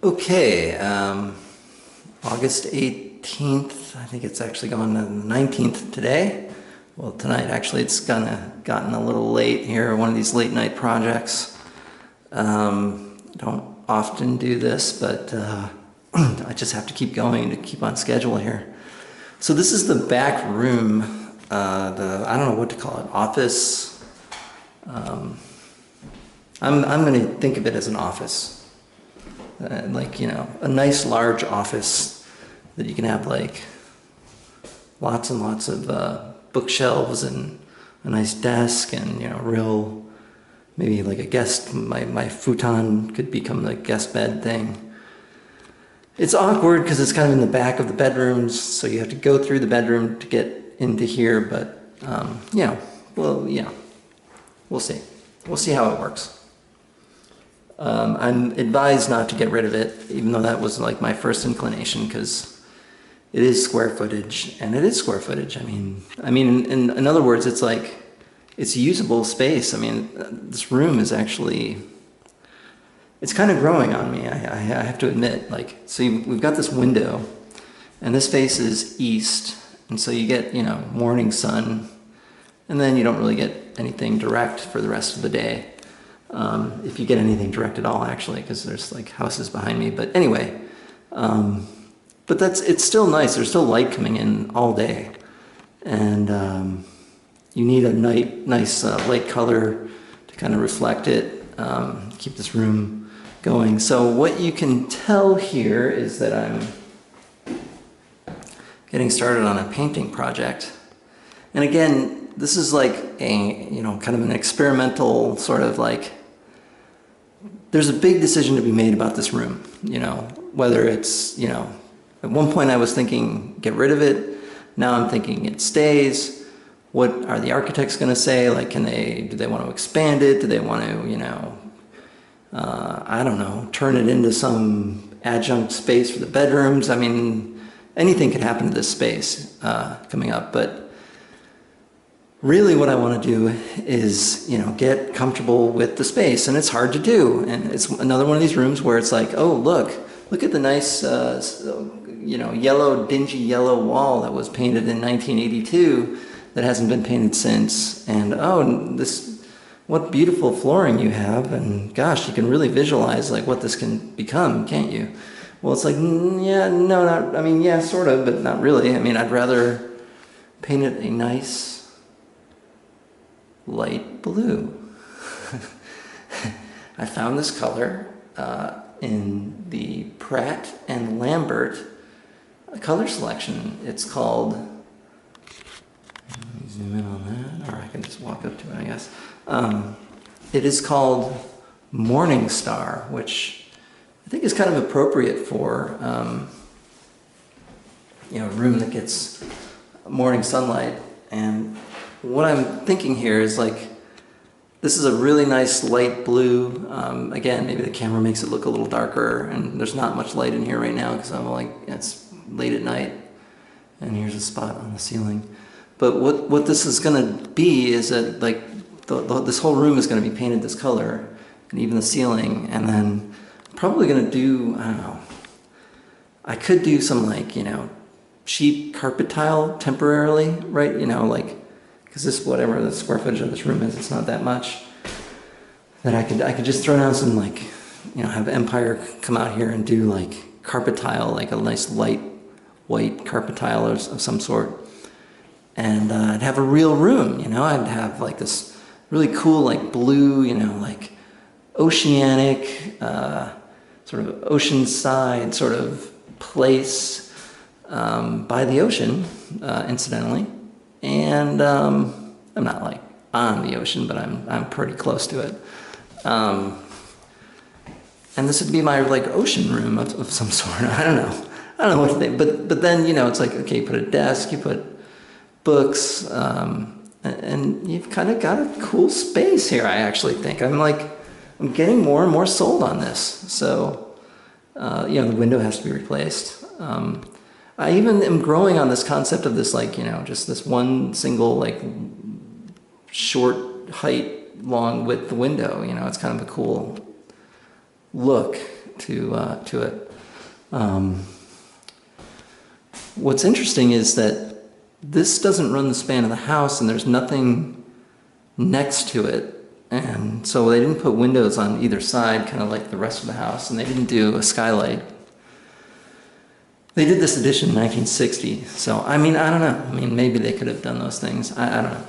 Okay, August 18th, I think it's actually going to the 19th today. Well, tonight actually it's gotten a little late here, one of these late night projects. Don't often do this, but I just have to keep going to keep on schedule here. So this is the back room, I don't know what to call it, office. I'm going to think of it as an office. Like, you know, a nice large office that you can have like lots and lots of bookshelves and a nice desk and, you know, maybe like a guest, my futon could become the guest bed thing. It's awkward because it's kind of in the back of the bedrooms, so you have to go through the bedroom to get into here, but yeah, well, yeah, we'll see. We'll see how it works. I'm advised not to get rid of it, even though that was like my first inclination, because it is square footage, and it is square footage. I mean, in other words, it's like, it's usable space. I mean, this room is actually, it's kind of growing on me, I have to admit. Like, so we've got this window, and this faces east, and so you get, you know, morning sun, and then you don't really get anything direct for the rest of the day. If you get anything direct at all, actually, because there's like houses behind me. But anyway, but it's still nice. There's still light coming in all day, and you need a nice light color to kind of reflect it, keep this room going. So what you can tell here is that I'm getting started on a painting project, and again, this is like a, you know, kind of an experimental sort of like, there's a big decision to be made about this room, you know, whether it's, you know, at one point I was thinking get rid of it, now I'm thinking it stays. What are the architects going to say? Like, do they want to expand it? Do they want to, you know, I don't know, turn it into some adjunct space for the bedrooms? I mean, anything could happen to this space coming up, but really what I want to do is, you know, get comfortable with the space, and it's hard to do. And it's another one of these rooms where it's like, oh, look at the nice, you know, dingy yellow wall that was painted in 1982 that hasn't been painted since. And oh, what beautiful flooring you have. And gosh, you can really visualize like what this can become, can't you? Well, it's like, yeah, no, not, I mean, yeah, sort of, but not really. I mean, I'd rather paint it a nice light blue. I found this color in the Pratt and Lambert color selection. It's called, let me zoom in on that, or I can just walk up to it, I guess. It is called Morning Star, which I think is kind of appropriate for you know, a room that gets morning sunlight. And what I'm thinking here is like, this is a really nice light blue. Again, maybe the camera makes it look a little darker, and there's not much light in here right now because I'm like, it's late at night, and here's a spot on the ceiling. But what this is going to be is that like this whole room is going to be painted this color, and even the ceiling. And then I'm probably going to do, I don't know, I could do some like, you know, cheap carpet tile temporarily, right? You know, like, because this, whatever the square footage of this room is, it's not that much. That I could just throw down some, like, you know, have Empire come out here and do like carpet tile, like a nice light white carpet tile of some sort, and I'd have a real room. You know, I'd have like this really cool like blue, you know, like oceanic, sort of oceanside sort of place by the ocean, incidentally. And I'm not like on the ocean, but I'm pretty close to it. And this would be my like ocean room of some sort. I don't know what to think. But then, you know, it's like, okay, you put a desk, you put books, and you've kind of got a cool space here. I actually think I'm getting more and more sold on this. So you know, the window has to be replaced. I even am growing on this concept of this, like, you know, just this one single, like, short height, long width window. You know, it's kind of a cool look. to it. What's interesting is that this doesn't run the span of the house, and there's nothing next to it. And so they didn't put windows on either side, kind of like the rest of the house, and they didn't do a skylight. They did this addition in 1960, so I mean, I don't know. I mean, maybe they could have done those things. I don't know.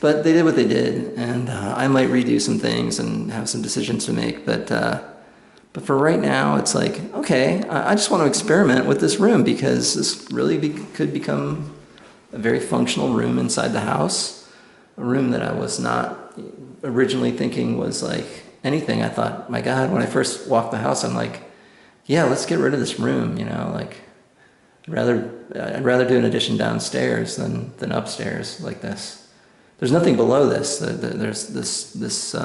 But they did what they did, and I might redo some things and have some decisions to make. But for right now, it's like, okay, I just want to experiment with this room, because this really could become a very functional room inside the house, a room that I was not originally thinking was like anything. I thought, my God, when I first walked the house, I'm like, yeah, let's get rid of this room, you know, like I'd rather do an addition downstairs than upstairs like this. There's nothing below this. There's this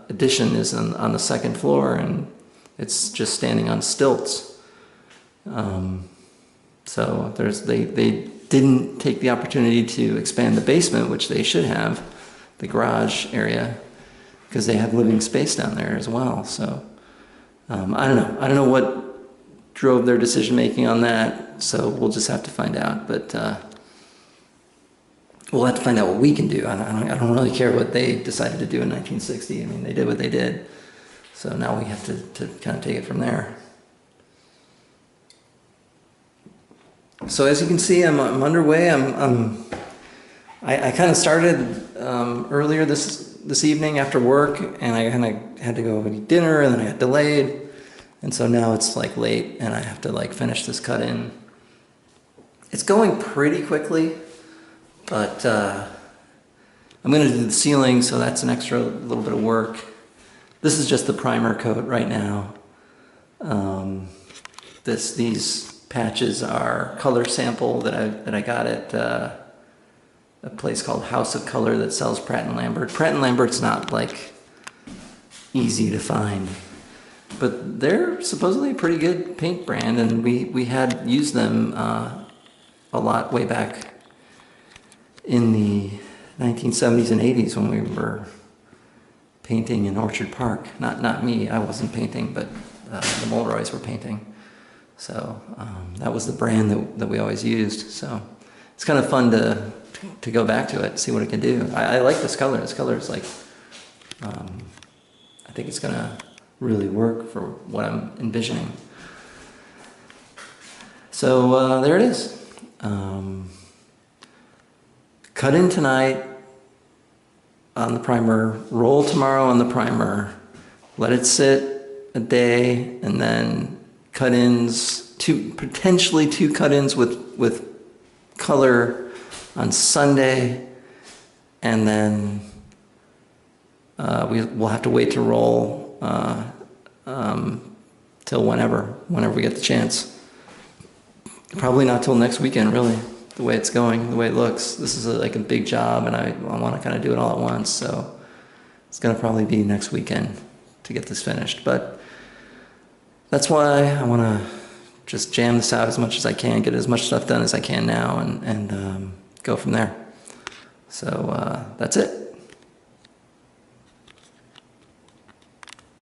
addition is on the second floor, and it's just standing on stilts. So they didn't take the opportunity to expand the basement, which they should have, the garage area, because they have living space down there as well. So I don't know. I don't know what drove their decision making on that. So we'll just have to find out. But we'll have to find out what we can do. I don't really care what they decided to do in 1960. I mean, they did what they did. So now we have to kind of take it from there. So as you can see, I'm underway. I kind of started earlier this evening after work, and I kind of had to go eat dinner, and then I got delayed, and so now it's like late, and I have to like finish this cut in. It's going pretty quickly, but I'm going to do the ceiling, so that's an extra little bit of work. This is just the primer coat right now. These patches are color sample that I got at a place called House of Color that sells Pratt & Lambert. Pratt & Lambert's not like easy to find, but they're supposedly a pretty good paint brand, and we had used them a lot way back in the 1970s and 80s when we were painting in Orchard Park. Not me, I wasn't painting, but the Mulroys were painting. So that was the brand that we always used. So it's kind of fun to go back to it, see what it can do. I like this color. This color is like, I think it's gonna really work for what I'm envisioning. So there it is. Cut in tonight on the primer, roll tomorrow on the primer, let it sit a day, and then cut-ins, potentially two cut-ins with color on Sunday, and then we'll have to wait to roll till whenever we get the chance. Probably not till next weekend, really, the way it's going, the way it looks. This is like a big job, and I want to kind of do it all at once, so it's going to probably be next weekend to get this finished. But that's why I want to just jam this out as much as I can, get as much stuff done as I can now, and go from there. So that's it.